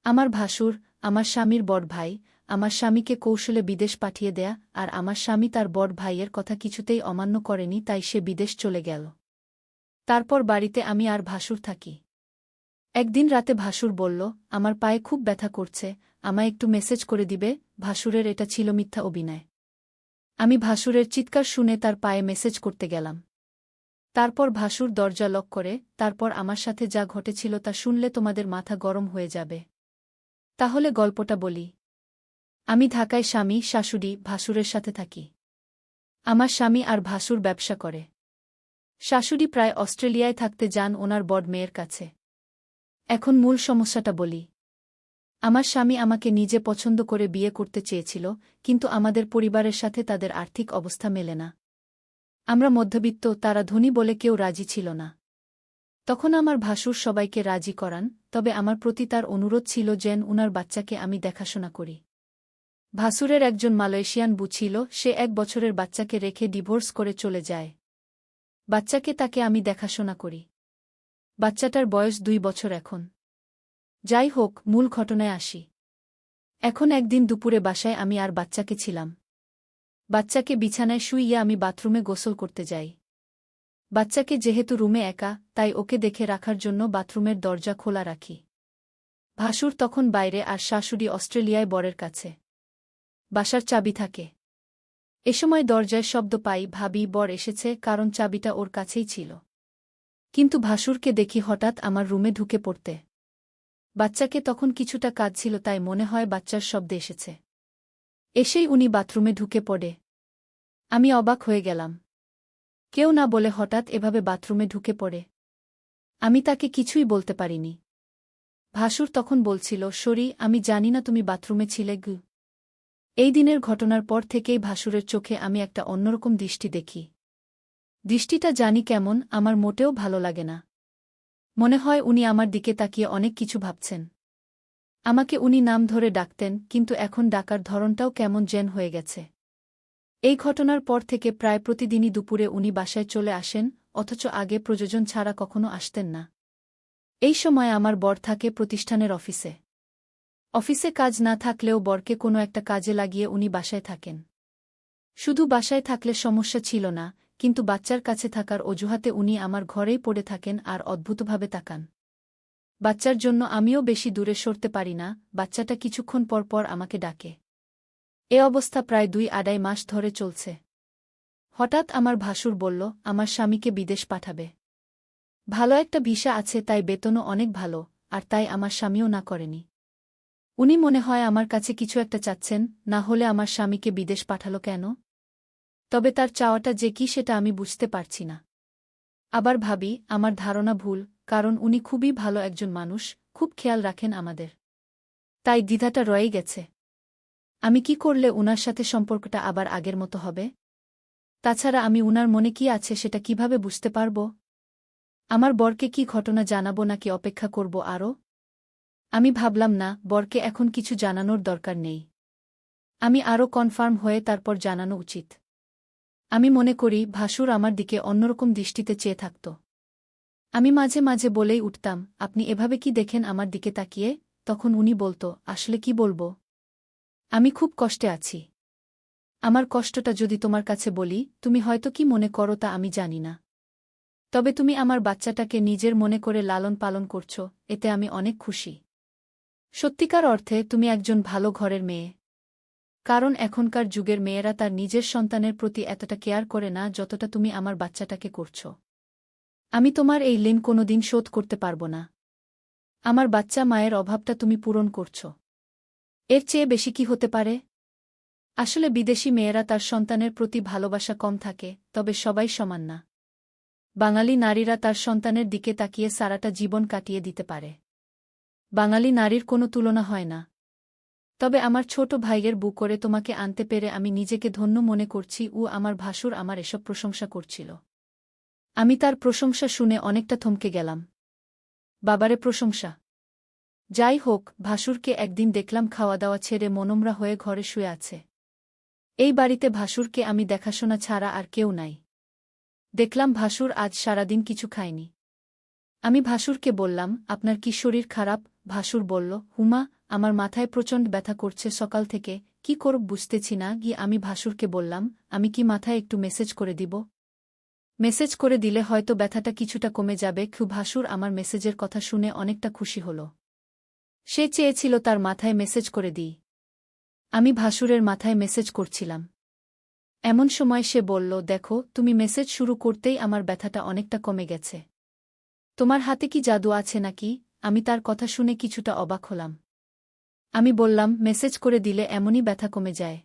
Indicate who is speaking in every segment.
Speaker 1: আমার ভাসুর, আমার স্বামীর বড় ভাই, আমার স্বামীকে কৌশলে বিদেশ পাঠিয়ে দেয়া, আর আমার স্বামী তার বড় ভাইয়ের কথা কিছুতেই অমান্য করেনি, তাই সে বিদেশ চলে গেল। তারপর বাড়িতে আমি আর ভাসুর থাকি। একদিন রাতে ভাসুর বলল, আমার পায়ে খুব ব্যথা করছে, আমায় একটু মেসেজ করে দিবে। ভাসুরের এটা ছিল মিথ্যা অভিনয়। আমি ভাসুরের চিৎকার শুনে তার পায়ে মেসেজ করতে গেলাম। তারপর ভাসুর দরজা লক করে। তারপর আমার সাথে যা ঘটেছিল তা শুনলে তোমাদের মাথা গরম হয়ে যাবে। তাহলে গল্পটা বলি। আমি ঢাকায় স্বামী, শাশুড়ি, ভাসুরের সাথে থাকি। আমার স্বামী আর ভাসুর ব্যবসা করে। শাশুড়ি প্রায় অস্ট্রেলিয়ায় থাকতে যান ওনার বড় মেয়ের কাছে। এখন মূল সমস্যাটা বলি। আমার স্বামী আমাকে নিজে পছন্দ করে বিয়ে করতে চেয়েছিল, কিন্তু আমাদের পরিবারের সাথে তাদের আর্থিক অবস্থা মেলে না। আমরা মধ্যবিত্ত, তারা ধনী বলে কেউ রাজি ছিল না। তখন আমার ভাসুর সবাইকে রাজি করান, তবে আমার প্রতি তার অনুরোধ ছিল যেন উনার বাচ্চাকে আমি দেখাশোনা করি। ভাসুরের একজন মালয়েশিয়ান বউ ছিল, সে 1 বছরের বাচ্চাকে রেখে ডিভোর্স করে চলে যায়। বাচ্চাকে তাকে আমি দেখাশোনা করি। বাচ্চাটার বয়স 2 বছর এখন। যাই হোক, মূল ঘটনায় আসি। এখন একদিন দুপুরে বাসায় আমি আর বাচ্চাকে ছিলাম। বাচ্চাকে বিছানায় শুইয়ে আমি বাথরুমে গোসল করতে যাই। বাচ্চাকে যেহেতু রুমে একা, তাই ওকে দেখে রাখার জন্য বাথরুমের দরজা খোলা রাখি। ভাসুর তখন বাইরে আর শাশুড়ি অস্ট্রেলিয়ায় বরের কাছে। বাসার চাবি থাকে। এ সময় দরজায় শব্দ পাই, ভাবি বর এসেছে, কারণ চাবিটা ওর কাছেই ছিল। কিন্তু ভাসুরকে দেখি হঠাৎ আমার রুমে ঢুকে পড়তে। বাচ্চাকে তখন কিছুটা কাজ ছিল, তাই মনে হয় বাচ্চার শব্দে এসেছে। এসেই উনি বাথরুমে ঢুকে পড়ে। আমি অবাক হয়ে গেলাম। কেউ না বলে হঠাৎ এভাবে বাথরুমে ঢুকে পড়ে। আমি তাকে কিছুই বলতে পারিনি। ভাসুর তখন বলছিল, সরি, আমি জানি না তুমি বাথরুমে ছিলে গু। এই দিনের ঘটনার পর থেকেই ভাসুরের চোখে আমি একটা অন্যরকম দৃষ্টি দেখি। দৃষ্টিটা জানি কেমন, আমার মোটেও ভালো লাগে না। মনে হয় উনি আমার দিকে তাকিয়ে অনেক কিছু ভাবছেন। আমাকে উনি নাম ধরে ডাকতেন, কিন্তু এখন ডাকার ধরনটাও কেমন যেন হয়ে গেছে। এই ঘটনার পর থেকে প্রায় প্রতিদিনই দুপুরে উনি বাসায় চলে আসেন, অথচ আগে প্রয়োজন ছাড়া কখনো আসতেন না। এই সময় আমার বর থাকে প্রতিষ্ঠানের অফিসে। অফিসে কাজ না থাকলেও বরকে কোনো একটা কাজে লাগিয়ে উনি বাসায় থাকেন। শুধু বাসায় থাকলে সমস্যা ছিল না, কিন্তু বাচ্চার কাছে থাকার অজুহাতে উনি আমার ঘরেই পড়ে থাকেন আর অদ্ভুতভাবে তাকান। বাচ্চার জন্য আমিও বেশি দূরে সরতে পারি না, বাচ্চাটা কিছুক্ষণ পর পর আমাকে ডাকে। এ অবস্থা প্রায় 2-2.5 মাস ধরে চলছে। হঠাৎ আমার ভাসুর বলল, আমার স্বামীকে বিদেশ পাঠাবে। ভালো একটা ভিসা আছে, তাই বেতনও অনেক ভালো, আর তাই আমার স্বামীও না করেনি। উনি মনে হয় আমার কাছে কিছু একটা চাচ্ছেন, না হলে আমার স্বামীকে বিদেশ পাঠালো কেন? তবে তার চাওয়াটা যে কি সেটা আমি বুঝতে পারছি না। আবার ভাবি, আমার ধারণা ভুল, কারণ উনি খুবই ভালো একজন মানুষ, খুব খেয়াল রাখেন আমাদের। তাই দ্বিধাটা রয়েই গেছে। আমি কি করলে উনার সাথে সম্পর্কটা আবার আগের মতো হবে? তাছাড়া আমি উনার মনে কি আছে সেটা কিভাবে বুঝতে পারব? আমার বরকে কি ঘটনা জানাবো নাকি অপেক্ষা করব আরও? আমি ভাবলাম না, বরকে এখন কিছু জানানোর দরকার নেই। আমি আরও কনফার্ম হয়ে তারপর জানানো উচিত। আমি মনে করি ভাসুর আমার দিকে অন্যরকম দৃষ্টিতে চেয়ে থাকত। আমি মাঝে মাঝে বলেই উঠতাম, আপনি এভাবে কি দেখেন আমার দিকে তাকিয়ে? তখন উনি বলত, আসলে কি বলবো? আমি খুব কষ্টে আছি। আমার কষ্টটা যদি তোমার কাছে বলি, তুমি হয়তো কি মনে করো তা আমি জানি না। তবে তুমি আমার বাচ্চাটাকে নিজের মনে করে লালন পালন করছো, এতে আমি অনেক খুশি। সত্যিকার অর্থে তুমি একজন ভালো ঘরের মেয়ে। কারণ এখনকার যুগের মেয়েরা তার নিজের সন্তানের প্রতি এতটা কেয়ার করে না যতটা তুমি আমার বাচ্চাটাকে করছো। আমি তোমার এই ঋণ কোনোদিন শোধ করতে পারব না। আমার বাচ্চা মায়ের অভাবটা তুমি পূরণ করছো। এর চেয়ে বেশি কি হতে পারে? আসলে বিদেশি মেয়েরা তার সন্তানের প্রতি ভালোবাসা কম থাকে, তবে সবাই সমান না। বাঙালি নারীরা তার সন্তানের দিকে তাকিয়ে সারাটা জীবন কাটিয়ে দিতে পারে। বাঙালি নারীর কোনো তুলনা হয় না। তবে আমার ছোট ভাইয়ের বউ করে তোমাকে আনতে পেরে আমি নিজেকে ধন্য মনে করছি। আমার ভাসুর আমার এসব প্রশংসা করছিল। আমি তার প্রশংসা শুনে অনেকটা থমকে গেলাম। বাবারে প্রশংসা! যাই হোক, ভাসুরকে একদিন দেখলাম খাওয়া দাওয়া ছেড়ে মনমরা হয়ে ঘরে শুয়ে আছে। এই বাড়িতে ভাসুরকে আমি দেখাশোনা ছাড়া আর কেউ নাই। দেখলাম ভাসুর আজ সারাদিন কিছু খায়নি। আমি ভাসুরকে বললাম, আপনার কি শরীর খারাপ? ভাসুর বলল, হুমা, আমার মাথায় প্রচণ্ড ব্যথা করছে সকাল থেকে, কি করব বুঝতেছি না। গিয়ে আমি ভাসুরকে বললাম, আমি কি মাথায় একটু মেসেজ করে দিব? মেসেজ করে দিলে হয়তো ব্যথাটা কিছুটা কমে যাবে। ভাসুর আমার মেসেজের কথা শুনে অনেকটা খুশি হল। সে চেয়েছিল তার মাথায় মেসেজ করে দিই। আমি ভাসুরের মাথায় মেসেজ করছিলাম। এমন সময় সে বলল, দেখো, তুমি মেসেজ শুরু করতেই আমার ব্যথাটা অনেকটা কমে গেছে। তোমার হাতে কি জাদু আছে নাকি? আমি তার কথা শুনে কিছুটা অবাক হলাম। আমি বললাম, মেসেজ করে দিলে এমনই ব্যথা কমে যায়।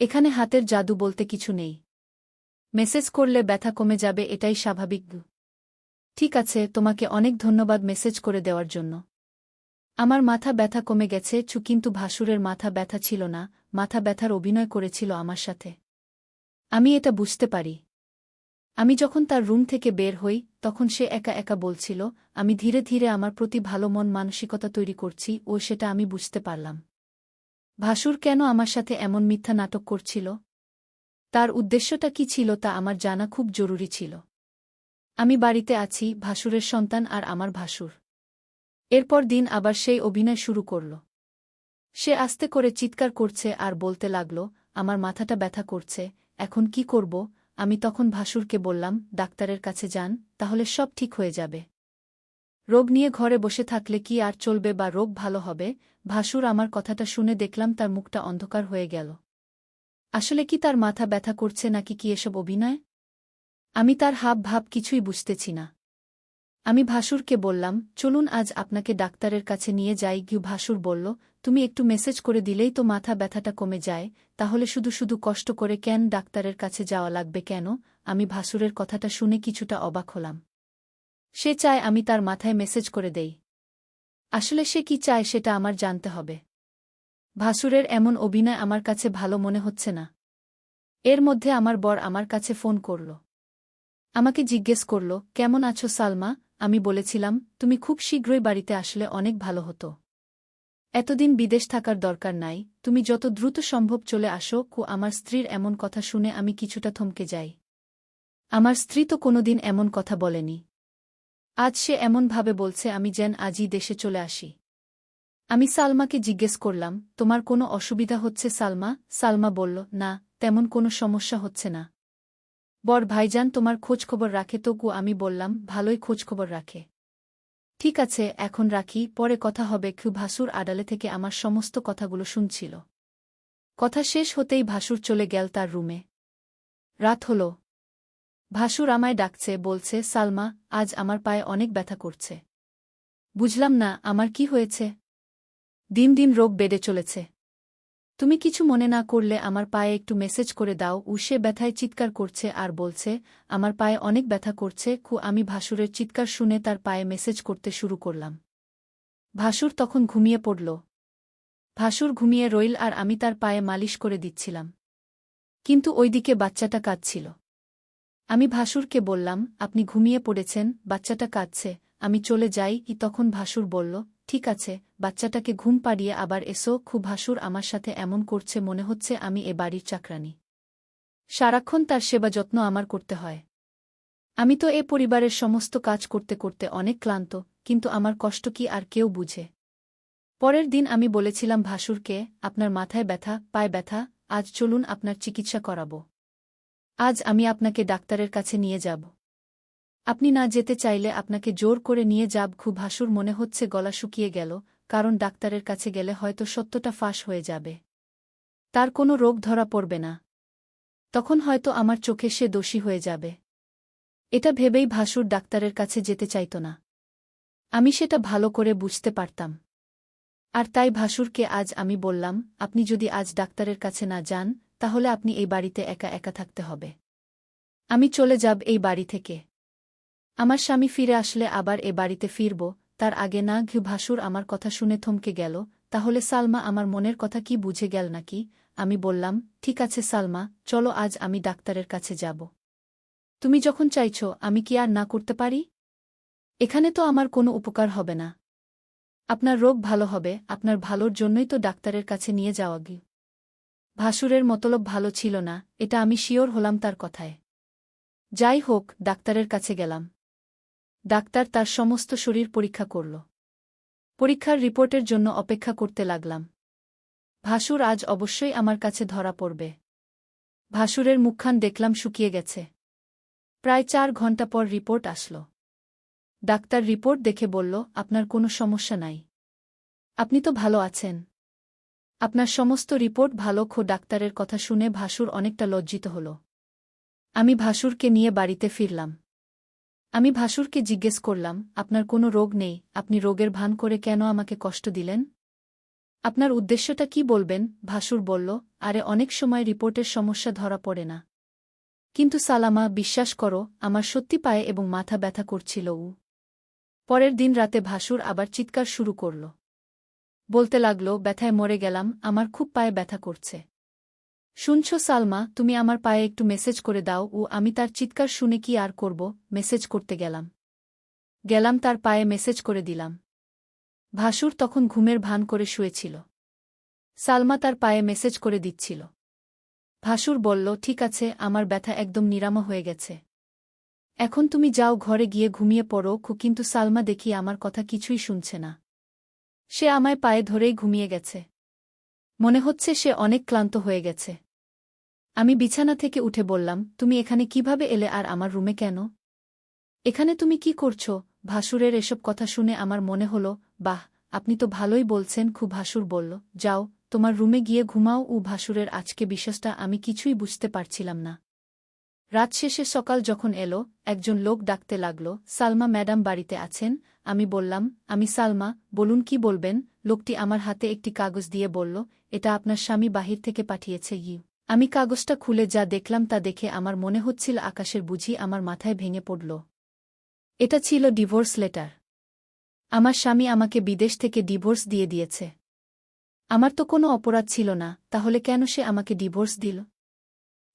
Speaker 1: এখানে হাতের জাদু বলতে কিছু নেই। মেসেজ করলে ব্যথা কমে যাবে, এটাই স্বাভাবিক। ঠিক আছে, তোমাকে অনেক ধন্যবাদ মেসেজ করে দেওয়ার জন্য। আমার মাথা ব্যথা কমে গেছে। কিন্তু ভাসুরের মাথা ব্যথা ছিল না, মাথা ব্যথার অভিনয় করেছিল আমার সাথে। আমি এটা বুঝতে পারি। আমি যখন তার রুম থেকে বের হই, তখন সে একা একা বলছিল, আমি ধীরে ধীরে আমার প্রতি ভালো মন মানসিকতা তৈরি করছি, ও সেটা আমি বুঝতে পারলাম। ভাসুর কেন আমার সাথে এমন মিথ্যা নাটক করছিল? তার উদ্দেশ্যটা কি ছিল তা আমার জানা খুব জরুরি ছিল। আমি বাড়িতে আছি, ভাসুরের সন্তান আর আমার ভাসুর। এরপর দিন আবার সেই অভিনয় শুরু করল। সে আস্তে করে চিৎকার করছে আর বলতে লাগল, আমার মাথাটা ব্যথা করছে, এখন কি করব? আমি তখন ভাসুরকে বললাম, ডাক্তারের কাছে যান, তাহলে সব ঠিক হয়ে যাবে। রোগ নিয়ে ঘরে বসে থাকলে কি আর চলবে, বা রোগ ভালো হবে? ভাসুর আমার কথাটা শুনে দেখলাম তার মুখটা অন্ধকার হয়ে গেল। আসলে কি তার মাথা ব্যথা করছে নাকি কি এসব অভিনয়? আমি তার হাব ভাব কিছুই বুঝতেছি না। আমি ভাসুরকে বললাম, চলুন আজ আপনাকে ডাক্তারের কাছে নিয়ে যাই। ভাসুর বলল, তুমি একটু মেসেজ করে দিলেই তো মাথা ব্যথাটা কমে যায়, তাহলে শুধু শুধু কষ্ট করে কেন ডাক্তারের কাছে যাওয়া লাগবে কেন? আমি ভাসুরের কথাটা শুনে কিছুটা অবাক হলাম। সে চায় আমি তার মাথায় মেসেজ করে দেই। আসলে সে কি চায় সেটা আমার জানতে হবে। ভাসুরের এমন অভিনয় আমার কাছে ভালো মনে হচ্ছে না। এর মধ্যে আমার বর আমার কাছে ফোন করল। আমাকে জিজ্ঞেস করল, কেমন আছো সালমা? আমি বলেছিলাম, তুমি খুব শীঘ্রই বাড়িতে আসলে অনেক ভালো হতো। এতদিন বিদেশ থাকার দরকার নাই, তুমি যত দ্রুত সম্ভব চলে আসো। আমার স্ত্রীর এমন কথা শুনে আমি কিছুটা থমকে যাই। আমার স্ত্রী তো কোনোদিন এমন কথা বলেনি। আজ সে এমনভাবে বলছে আমি যেন আজই দেশে চলে আসি। আমি সালমাকে জিজ্ঞেস করলাম, তোমার কোনো অসুবিধা হচ্ছে সালমা? সালমা বলল, না, তেমন কোনো সমস্যা হচ্ছে না। বর ভাইজান তোমার খোঁজখবর রাখে তো? আমি বললাম, ভালোই খোঁজখবর রাখে। ঠিক আছে, এখন রাখি, পরে কথা হবে। ভাসুর আড়ালে থেকে আমার সমস্ত কথাগুলো শুনছিল। কথা শেষ হতেই ভাসুর চলে গেল তার রুমে। রাত হল। ভাসুর আমায় ডাকছে, বলছে, সালমা, আজ আমার পায়ে অনেক ব্যথা করছে। বুঝলাম না, আমার কি হয়েছে? দিন দিন রোগ বেড়ে চলেছে। তুমি কিছু মনে না করলে আমার পায়ে একটু মেসেজ করে দাও। সে ব্যথায় চিৎকার করছে আর বলছে, আমার পায়ে অনেক ব্যথা করছে। আমি ভাসুরের চিৎকার শুনে তার পায়ে মেসেজ করতে শুরু করলাম। ভাসুর তখন ঘুমিয়ে পড়ল। ভাসুর ঘুমিয়ে রইল আর আমি তার পায়ে মালিশ করে দিচ্ছিলাম। কিন্তু ওইদিকে বাচ্চাটা কাঁদছিল। আমি ভাসুরকে বললাম, আপনি ঘুমিয়ে পড়েছেন, বাচ্চাটা কাঁদছে, আমি চলে যাই। তখন ভাসুর বলল, ঠিক আছে, বাচ্চাটাকে ঘুম পাড়িয়ে আবার এসো। ভাসুর আমার সাথে এমন করছে মনে হচ্ছে আমি এ বাড়ির চাকরানী। সারাক্ষণ তার সেবা যত্ন আমার করতে হয়। আমি তো এ পরিবারের সমস্ত কাজ করতে করতে অনেক ক্লান্ত, কিন্তু আমার কষ্ট কি আর কেউ বুঝে? পরের দিন আমি বলেছিলাম ভাসুরকে, আপনার মাথায় ব্যথা, পায়ে ব্যথা, আজ চলুন আপনার চিকিৎসা করাব। আজ আমি আপনাকে ডাক্তারের কাছে নিয়ে যাব। আপনি না যেতে চাইলে আপনাকে জোর করে নিয়ে যাব। ভাসুর মনে হচ্ছে গলা শুকিয়ে গেল, কারণ ডাক্তারের কাছে গেলে হয়তো সত্যটা ফাঁস হয়ে যাবে। তার কোনো রোগ ধরা পড়বে না। তখন হয়তো আমার চোখে সে দোষী হয়ে যাবে। এটা ভেবেই ভাসুর ডাক্তারের কাছে যেতে চাইত না। আমি সেটা ভালো করে বুঝতে পারতাম। আর তাই ভাসুরকে আজ আমি বললাম, আপনি যদি আজ ডাক্তারের কাছে না যান, তাহলে আপনি এই বাড়িতে একা একা থাকতে হবে। আমি চলে যাব এই বাড়ি থেকে। আমার স্বামী ফিরে আসলে আবার এ বাড়িতে ফিরব, তার আগে না। ভাসুর আমার কথা শুনে থমকে গেল। তাহলে সালমা আমার মনের কথা কি বুঝে গেল নাকি? আমি বললাম, ঠিক আছে সালমা, চলো আজ আমি ডাক্তারের কাছে যাব। তুমি যখন চাইছ, আমি কি আর না করতে পারি? এখানে তো আমার কোনো উপকার হবে না। আপনার রোগ ভালো হবে, আপনার ভালোর জন্যই তো ডাক্তারের কাছে নিয়ে যাওয়া গি। ভাসুরের মতলব ভালো ছিল না, এটা আমি শিওর হলাম তার কথায়। যাই হোক, ডাক্তারের কাছে গেলাম। ডাক্তার তার সমস্ত শরীর পরীক্ষা করল। পরীক্ষার রিপোর্টের জন্য অপেক্ষা করতে লাগলাম। ভাসুর আজ অবশ্যই আমার কাছে ধরা পড়বে। ভাসুরের মুখখান দেখলাম শুকিয়ে গেছে। প্রায় 4 ঘণ্টা পর রিপোর্ট আসলো। ডাক্তার রিপোর্ট দেখে বলল, আপনার কোনো সমস্যা নাই। আপনি তো ভালো আছেন। আপনার সমস্ত রিপোর্ট ভালো। ডাক্তারের কথা শুনে ভাসুর অনেকটা লজ্জিত হল। আমি ভাসুরকে নিয়ে বাড়িতে ফিরলাম। আমি ভাসুরকে জিজ্ঞেস করলাম, আপনার কোনো রোগ নেই, আপনি রোগের ভান করে কেন আমাকে কষ্ট দিলেন? আপনার উদ্দেশ্যটা কি বলবেন? ভাসুর বলল, আরে অনেক সময় রিপোর্টের সমস্যা ধরা পড়ে না। কিন্তু সালামা, বিশ্বাস করো, আমার সত্যি পায়ে এবং মাথা ব্যথা করছিল। পরের দিন রাতে ভাসুর আবার চিৎকার শুরু করল। বলতে লাগল, ব্যথায় মরে গেলাম, আমার খুব পায়ে ব্যথা করছে। শুনছ সালমা, তুমি আমার পায়ে একটু মেসেজ করে দাও। আমি তার চিৎকার শুনে কি আর করব, মেসেজ করতে গেলাম তার পায়ে মেসেজ করে দিলাম। ভাসুর তখন ঘুমের ভান করে শুয়েছিল। সালমা তার পায়ে মেসেজ করে দিচ্ছিল। ভাসুর বলল, ঠিক আছে, আমার ব্যথা একদম নিরাময় হয়ে গেছে। এখন তুমি যাও, ঘরে গিয়ে ঘুমিয়ে পড়ো। কিন্তু সালমা দেখি আমার কথা কিছুই শুনছে না। সে আমায় পায়ে ধরেই ঘুমিয়ে গেছে। মনে হচ্ছে সে অনেক ক্লান্ত হয়ে গেছে। আমি বিছানা থেকে উঠে বললাম, তুমি এখানে কিভাবে এলে আর আমার রুমে কেন? এখানে তুমি কি করছ? ভাসুরের এসব কথা শুনে আমার মনে হল, বাহ, আপনি তো ভালোই বলছেন। ভাসুর বলল, যাও, তোমার রুমে গিয়ে ঘুমাও। ভাসুরের আজকে বিষয়টা আমি কিছুই বুঝতে পারছিলাম না। রাত শেষে সকাল যখন এলো, একজন লোক ডাকতে লাগল, সালমা ম্যাডাম বাড়িতে আছেন? আমি বললাম, আমি সালমা, বলুন কি বলবেন। লোকটি আমার হাতে একটি কাগজ দিয়ে বলল, এটা আপনার স্বামী বাহির থেকে পাঠিয়েছে। আমি কাগজটা খুলে যা দেখলাম তা দেখে আমার মনে হচ্ছিল আকাশের বুঝি আমার মাথায় ভেঙে পড়ল। এটা ছিল ডিভোর্স লেটার। আমার স্বামী আমাকে বিদেশ থেকে ডিভোর্স দিয়ে দিয়েছে। আমার তো কোনো অপরাধ ছিল না, তাহলে কেন সে আমাকে ডিভোর্স দিল?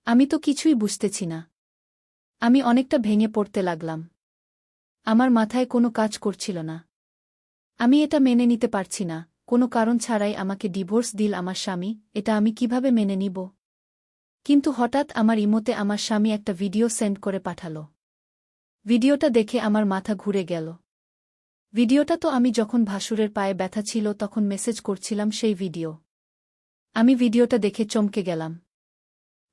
Speaker 1: আমি তো কিছুই বুঝতেছি না। আমি অনেকটা ভেঙে পড়তে লাগলাম। আমার মাথায় কোনো কাজ করছিল না। আমি এটা মেনে নিতে পারছি না, কোনো কারণ ছাড়াই আমাকে ডিভোর্স দিল আমার স্বামী। এটা আমি কিভাবে মেনে নিব? কিন্তু হঠাৎ আমার ইমোতে আমার স্বামী একটা ভিডিও সেন্ড করে পাঠাল। ভিডিওটা দেখে আমার মাথা ঘুরে গেল। ভিডিওটা তো আমি যখন ভাসুরের পায়ে ব্যথা ছিল তখন মেসেজ করছিলাম সেই ভিডিও। আমি ভিডিওটা দেখে চমকে গেলাম।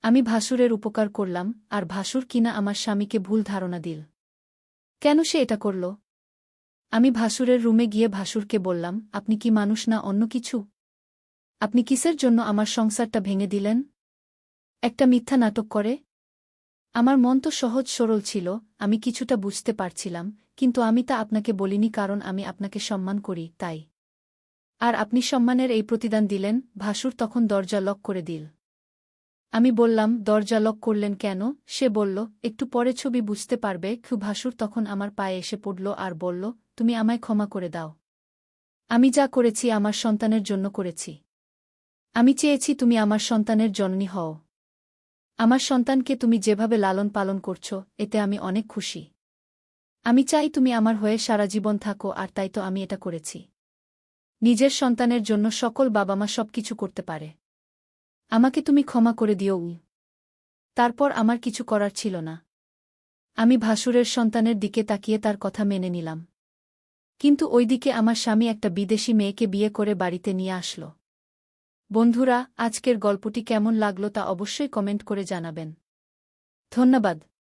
Speaker 1: আমি ভাসুরের উপকার করলাম, আর ভাসুর কিনা আমার স্বামীকে ভুল ধারণা দিল। কেন সে এটা করল? আমি ভাসুরের রুমে গিয়ে ভাসুরকে বললাম, আপনি কি মানুষ না অন্য কিছু? আপনি কিসের জন্য আমার সংসারটা ভেঙে দিলেন? একটা মিথ্যা নাটক করে? আমার মন তো সহজ সরল ছিল, আমি কিছুটা বুঝতে পারছিলাম, কিন্তু আমি তা আপনাকে বলিনি কারণ আমি আপনাকে সম্মান করি, তাই। আর আপনি সম্মানের এই প্রতিদান দিলেন। ভাসুর তখন দরজা লক করে দিল। আমি বললাম, দরজা লক করলেন কেন? সে বলল, একটু পরে ছবি বুঝতে পারবে। ভাসুর তখন আমার পায়ে এসে পড়ল আর বলল, তুমি আমায় ক্ষমা করে দাও। আমি যা করেছি আমার সন্তানের জন্য করেছি। আমি চেয়েছি তুমি আমার সন্তানের জননী হও। আমার সন্তানকে তুমি যেভাবে লালন পালন করছ, এতে আমি অনেক খুশি। আমি চাই তুমি আমার হয়ে সারা জীবন থাকো, আর তাই তো আমি এটা করেছি। নিজের সন্তানের জন্য সকল বাবা মা সবকিছু করতে পারে। আমাকে তুমি ক্ষমা করে দিও। তারপর আমার কিছু করার ছিল না। আমি ভাসুরের সন্তানের দিকে তাকিয়ে তার কথা মেনে নিলাম। কিন্তু ওইদিকে আমার স্বামী একটা বিদেশি মেয়েকে বিয়ে করে বাড়িতে নিয়ে আসল। বন্ধুরা, আজকের গল্পটি কেমন লাগলো তা অবশ্যই কমেন্ট করে জানাবেন। ধন্যবাদ।